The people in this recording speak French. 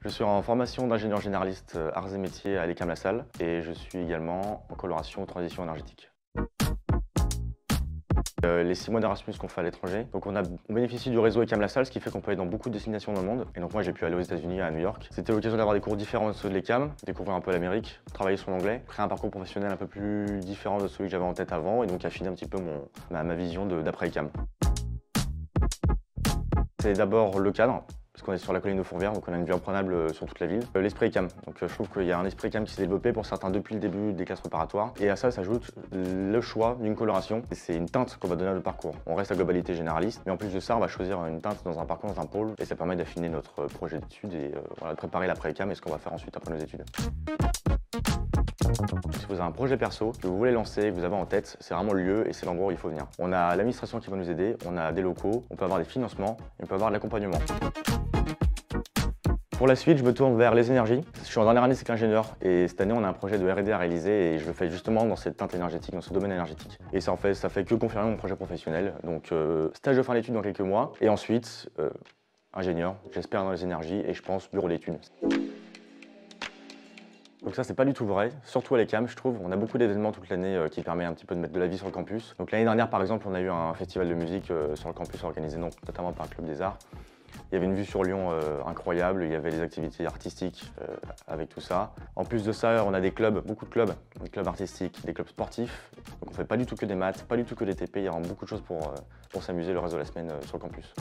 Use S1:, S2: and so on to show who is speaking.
S1: Je suis en formation d'ingénieur généraliste arts et métiers à l'ECAM La Salle et je suis également en coloration transition énergétique. Les 6 mois d'Erasmus qu'on fait à l'étranger, donc on bénéficie du réseau ECAM La Salle, ce qui fait qu'on peut aller dans beaucoup de destinations dans le monde. Et donc moi j'ai pu aller aux États-Unis, à New York. C'était l'occasion d'avoir des cours différents de ceux de l'ECAM, découvrir un peu l'Amérique, travailler son anglais, créer un parcours professionnel un peu plus différent de celui que j'avais en tête avant et donc affiner un petit peu ma vision d'après ECAM. C'est d'abord le cadre, parce qu'on est sur la colline de Fourvière, donc on a une vue imprenable sur toute la ville. L'esprit ECAM, donc je trouve qu'il y a un esprit ECAM qui s'est développé pour certains depuis le début des classes préparatoires. Et à ça s'ajoute le choix d'une coloration. C'est une teinte qu'on va donner à notre parcours. On reste à globalité généraliste, mais en plus de ça, on va choisir une teinte dans un parcours, dans un pôle, et ça permet d'affiner notre projet d'études et voilà, de préparer l'après ECAM et ce qu'on va faire ensuite après nos études. Si vous avez un projet perso que vous voulez lancer, que vous avez en tête, c'est vraiment le lieu et c'est l'endroit où il faut venir. On a l'administration qui va nous aider, on a des locaux, on peut avoir des financements et on peut avoir de l'accompagnement. Pour la suite, je me tourne vers les énergies. Je suis en dernière année cycle ingénieur et cette année, on a un projet de R&D à réaliser et je le fais justement dans cette teinte énergétique, dans ce domaine énergétique. Et ça fait que confirmer mon projet professionnel. Donc, stage de fin d'études dans quelques mois et ensuite, ingénieur, j'espère dans les énergies et je pense bureau d'études. Donc ça, c'est pas du tout vrai, surtout à l'ECAM, je trouve. On a beaucoup d'événements toute l'année qui permettent un petit peu de mettre de la vie sur le campus. Donc l'année dernière, par exemple, on a eu un festival de musique sur le campus organisé notamment par le Club des Arts. Il y avait une vue sur Lyon incroyable, il y avait des activités artistiques avec tout ça. En plus de ça, on a des clubs, beaucoup de clubs, des clubs artistiques, des clubs sportifs. Donc on fait pas du tout que des maths, pas du tout que des TP, il y a vraiment beaucoup de choses pour s'amuser le reste de la semaine sur le campus.